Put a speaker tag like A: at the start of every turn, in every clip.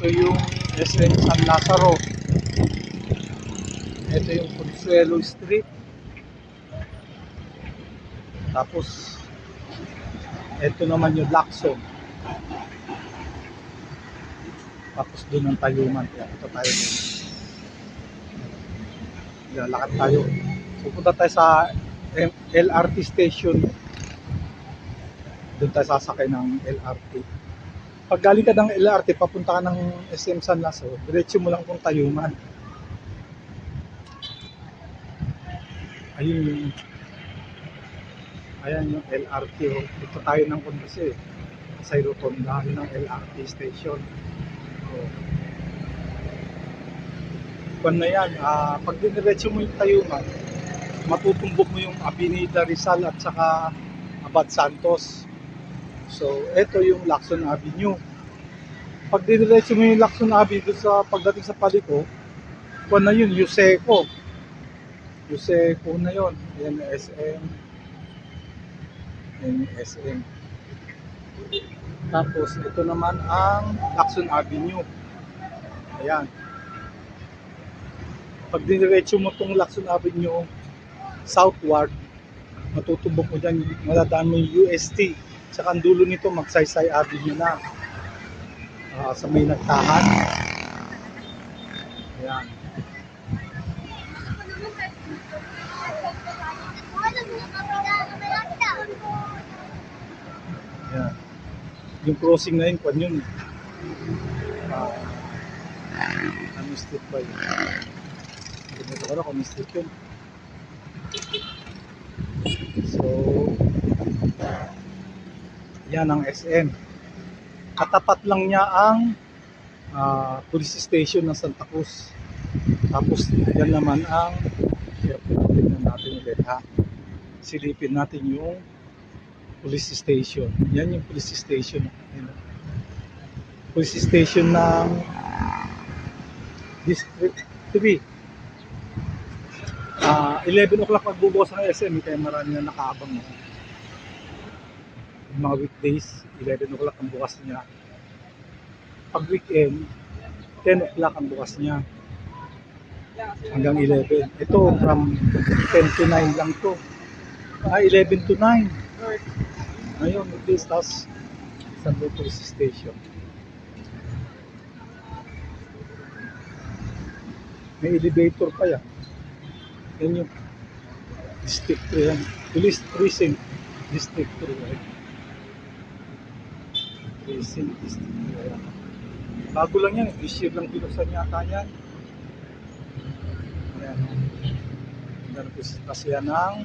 A: Ito yung SM San Lazaro. Ito yung Consuelo Street. Tapos ito naman yung Lacson. Tapos doon ang Tayuman. Kaya ito tayo doon. Lalakad tayo. Pupunta tayo sa LRT station. Doon tayo sasakay ng LRT. Pag galing ka ng LRT, papunta ka ng SM San Lazaro, diretso mo lang kung Tayuman. Ayun yung ayan yung LRT. Dito tayo ng kasi sa Rotonda, yun ang LRT station. Kung na yan, pag diniretso mo yung Tayuman, matutumbok mo yung Avenida Rizal at saka Abad Santos. So, ito yung Lacson Avenue. Pag diniretso mo yung Lacson Avenue sa pagdating sa Paliko, kung na yun, Yuseco. Yuseco na yun. Yan SM. Yan SM. Tapos, ito naman ang Lacson Avenue. Ayan. Pag diniretso mo itong Lacson Avenue southward, matutumbok mo dyan, madadaan mo yung UST. Tsaka ang dulo nito, Magsaysay Avenue na. Sa may nagtahan. Ayan. Ayan. Yung crossing na yun, kwan yun. Ano street ba yun? Ito ko na kung street yun. So, yan ang SM. Katapat lang niya ang police station ng Santa Cruz. Tapos yan naman ang tingnan natin ulit ha. Silipin natin yung police station. Yan yung police station. Police station ng District 3. 11 o'clock magbubukas ang SM, kaya marami na nakaabang mo. Yung mga weekdays, 11 o'clock ang bukas niya. Pag weekend, 10 o'clock ang bukas niya. Hanggang 11. Ito, from 10 to 9 lang to. 11 to 9. Ngayon, weekdays, tapos sa police station. May elevator pa yan. Yan yung District 3 yan. Police Precinct District 3 right? Precinct District 3 yan. Bago lang yan, this year lang binuksan yata yan. Ayan. Hanggang kasi yan ng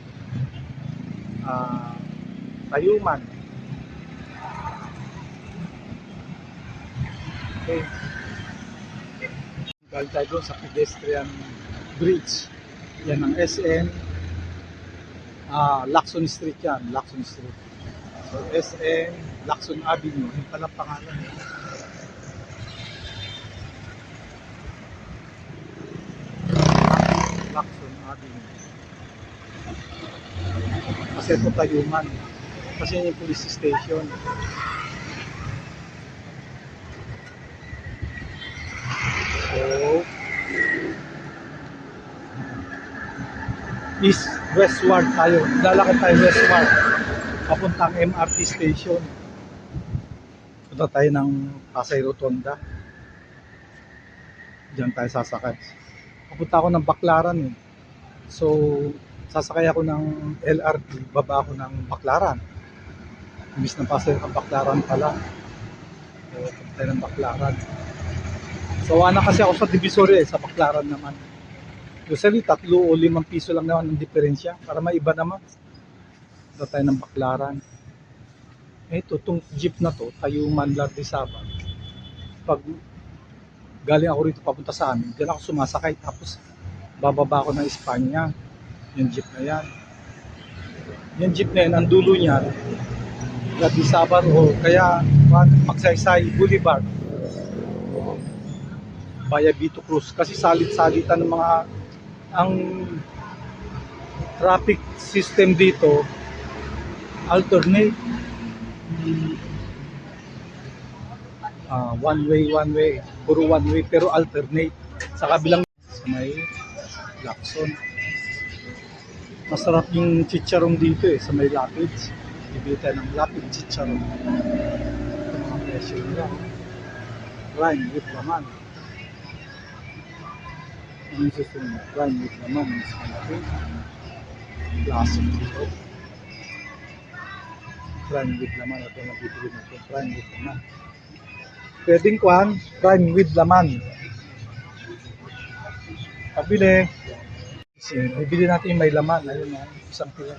A: Tayuman. Okay. Galing tayo doon sa pedestrian bridge. Yan ang SM. Lacson Street yan. Lacson Street. So SM, Lacson Avenue. Yung pala pangalan. Lacson Avenue. Kasi ito Tayuman. Kasi yung police station. So, westward tayo. Lalakad tayo westward. Papuntang MRT station. Punta tayo ng Pasay Rotonda. Diyan tayo sasakay. Papunta ako ng Baclaran eh. So, sasakay ako ng LRT, baba ako ng Baclaran. Imbis ng Pasay ng Baclaran pala. So, punta tayo ng Baclaran. So, na kasi ako sa Divisoria sa Baclaran naman. Usually, 3 o 5 piso lang naman ang diferensya. Para maiba naman. Punta tayo ng Baclaran. Ito, itong jeep na to, Tayuman Lardizabal. Pag galing ako rito papunta sa amin, diyan ako sumasakay. Tapos, bababa ako ng Espanya. Yung jeep na yan. Yung jeep na yan, ang dulo niyan, Lardizabal o kaya Magsaysay Boulevard. Via Vito Cruz. Kasi salit-salitan ng mga ang traffic system dito alternate. one way. Puro one way, pero alternate. Sa kabilang, sa may Lacson. Masarap yung chicharong dito eh, sa may Lapids. Bibili tayo ng Lapid chicharong. Ito mga presyo nila. Prime with laman. Ano yung susunod? Prime with laman. Mas malaki. Classic dito. Prime with laman. Ito na bibili natin. Prime with laman. Pwedeng kuhan, prime with laman. Pabili. Bibili natin yung may laman. Ayun na, isang kilo.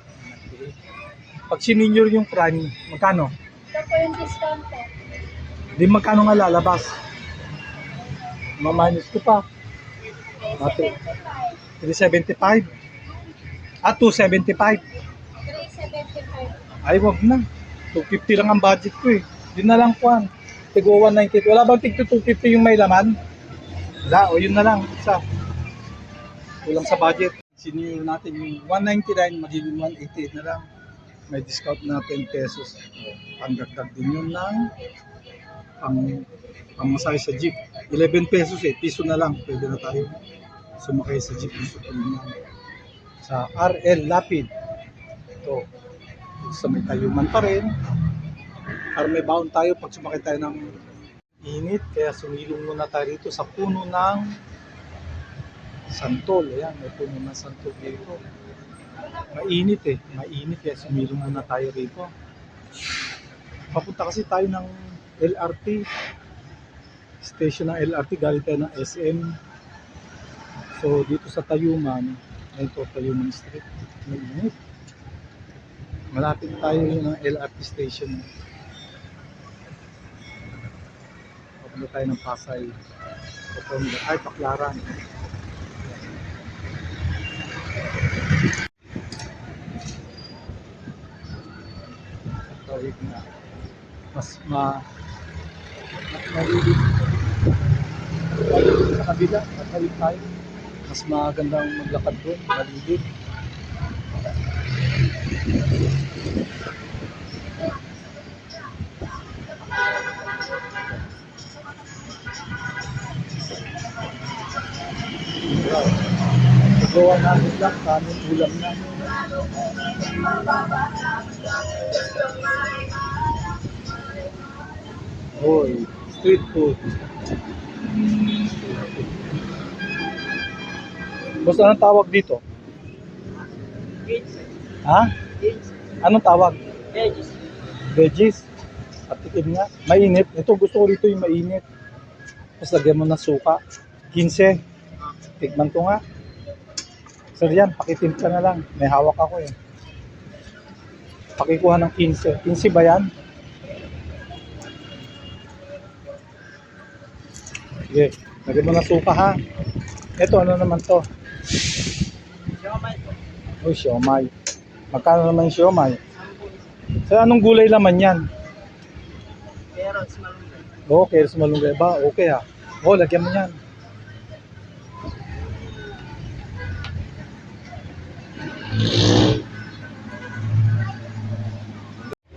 A: Pag sinenior yung prime, magkano?
B: Ito po yung discount po.
A: Di magkano nga lalabas? Maminus ko pa.
B: 375.
A: 375. 275.
B: 375.
A: Ay, wag na. 250 lang ang budget ko eh. Di na lang kuhan. Tigo 190. Wala bang tig 250 yung may laman? Wala, o yun na lang. Isa. Kulang sa budget. Senior natin yung 199, magiging 188 na lang. May discount na 10 pesos. Pangdagdag din yun ng pangmasay sa jeep. 11 pesos eh, piso na lang. Pwede na tayo sumakay sa jeep. Gusto ko yun yan. Sa RL Lapid. Ito. Sa may Tayuman pa rin. Para may baon tayo pag sumakay tayo ng init. Kaya sumilong muna tayo dito sa puno ng santol. Ayan, may puno ng santol dito. Mainit eh. Mainit kaya sumilong muna tayo rito. Papunta kasi tayo ng LRT. Station ng LRT. Galing tayo ng SM. So dito sa Tayuman. Ito Tayuman Street. Mainit. Malapit tayo ng LRT station. Papunta tayo ng Pasay. Papunta ay Paklaran. Na mas malilip sa kabila at halip tayo mas magandang maglakad doon, malilip. Gawa namin lang, kanin ulam na. Hoy, street food. Basta anong tawag dito? Ha? Anong tawag?
B: Veggies.
A: Veggies. At tikim nga. Mainit. Ito gusto ko dito yung mainit. Tapos lagyan mo ng suka. 15. Tikman ko nga. Sir yan, pakitimpla na lang. May hawak ako eh. Pakikuha ng 15. 15 ba yan? Sige, lagyan mo ng suka ha. Ito, ano naman to?
B: Siomay po.
A: Uy, siomay. Magkano naman yung siomay? So, anong gulay laman yan?
B: Carrots, malunggay.
A: Okay, sa malunggay ba? Okay ha. Oo, lagyan mo yan.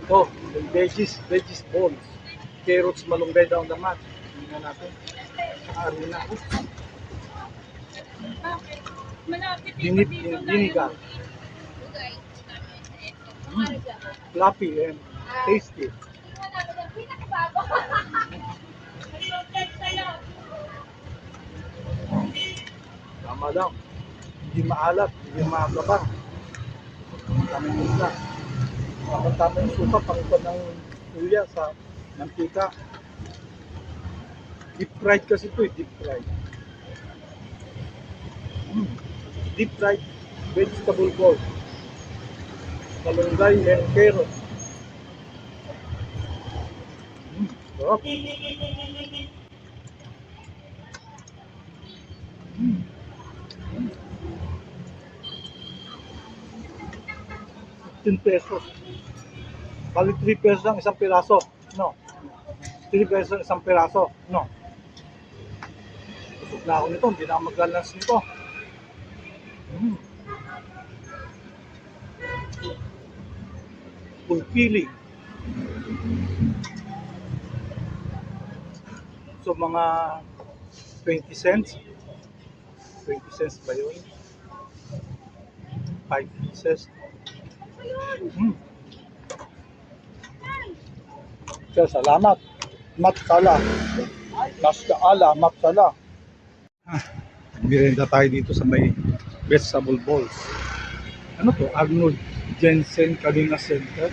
A: Ito, yung veggies balls. Carrots, malunggay daw naman. Tingnan natin. Ano na.
B: Malapit
A: Dinit, dinigang. Fluffy and tasty. Tama lang. Hindi maalat, hindi maagabang. Tama yung isla. Tama yung suka, pangkod ng kuya sa mantika. Deep fried kasi ito eh, deep fried. Deep fried vegetable bowl. Malunggay and carrot. Sarap. 15 pesos. Bali 3 pesos ang isang piraso. No. 3 pesos ang isang piraso. No. Busog na ako nito. Hindi na ako mag-balance nito. Fulfilling. So mga 20 cents. 20 cents ba yun? 5 pieces. So, salamat. Matsala. Masala, matsala. Mirenda tayo dito sa may vegetable balls. Ano to? Arnold Jensen Kalinga Center.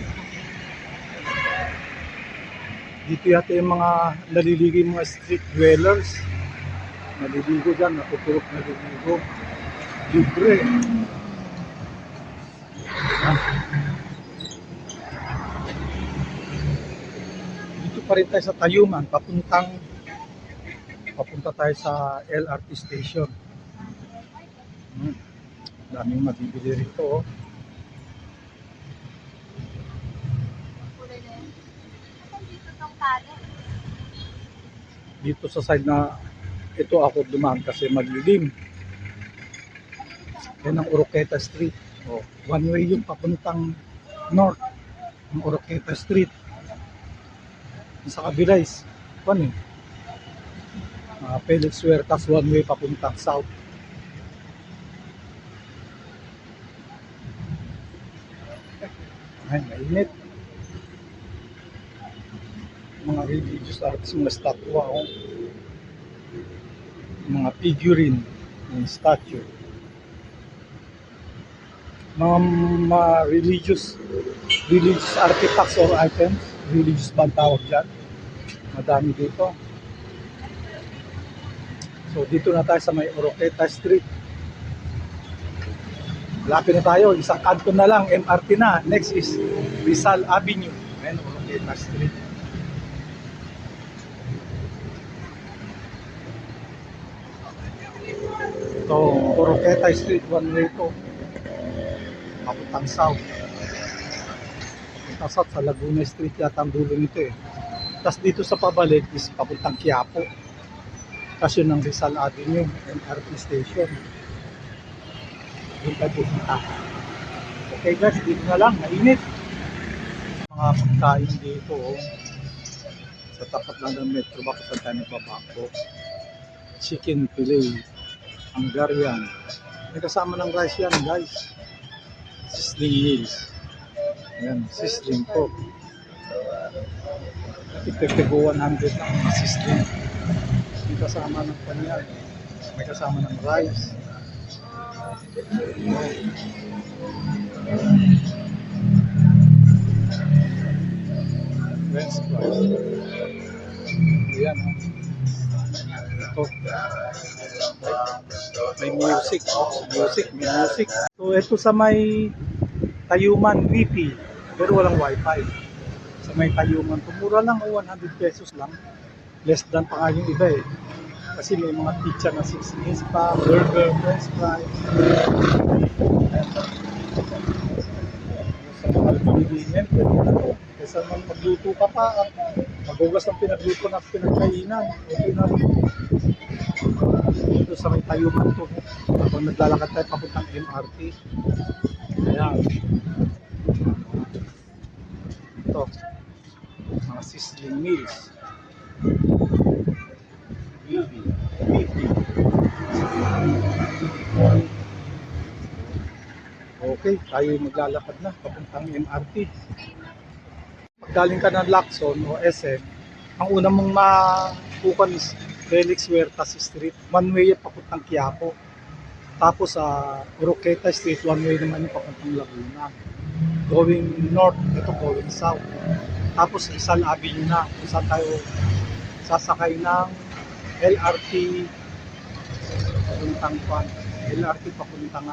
A: Dito yata yung mga naliligo, yung mga street dwellers. Naliligo dyan, natutulog naliligo. Libre. Dito pa rin tayo sa Tayuman, papunta tayo sa LRT station. Daming mabibili rito. Oh. Dito sa side na ito ako dumaan kasi madilim. Yan ang Oroqueta Street. Oh, one way yung papuntang north ng Oroqueta Street. Sa kabila is Felix Huertas, one way papuntang south. Ay, mainit. Mga religious artists, mga statwa, mga figurine, yung statue. Mga religious artifacts or items, religious ba ang tawag dyan? Madami dito. So dito na tayo sa may Oroqueta Street. Malapit na tayo, isang kanto na lang, MRT na. Next is Rizal Avenue. Ayan, Oroqueta Street. Ito, Oroqueta Street, one way to. Papuntang south. Papuntang south sa Laguna Street yata ang dulo nito eh. Tapos dito sa pabalik is papuntang Quiapo. Kasi ng Rizal Avenue, MRT station. Doon tayo pupunta. Okay guys, dito na lang, mainit. Mga pagkain dito, sa tapat lang ng metro ba kung saan tayo nagbabako. Chicken fillet, Hungarian. May kasama ng rice yan guys. Sizzling meals. Ayan, sizzling pork. Ipagtigo 100 lang mga sizzling. May kasama ng panyan. May kasama ng rice. French fries. Ayan. Ito. May music. May music. So ito sa may Tayuman Wifi. Pero walang wifi. Sa may Tayuman. Tumura lang o 100 pesos lang. Less than pa nga yung iba eh. Kasi may mga pizza na 6 minutes pa, burger, french fries. Sa mga pamilinin, pwede na ito. Kaysa naman magluto ka pa at maghugas ng pinagluto na pinagkainan. Okay na rin. Ito sa may Tayuman to. Habang naglalakad tayo papuntang MRT. Ayan. Ito. Mga sizzling meals. Okay, tayo maglalakad na papuntang MRT. Pagdaling ka ng Lacson o SM, ang una mong mapukan is Felix Huertas Street, one way papuntang Quiapo. Tapos sa Oroqueta Street, one way naman yung papuntang Laguna. Going north, ito going south. Tapos Rizal Avenue na, kung saan tayo sasakay ng LRT papuntang LRT papuntang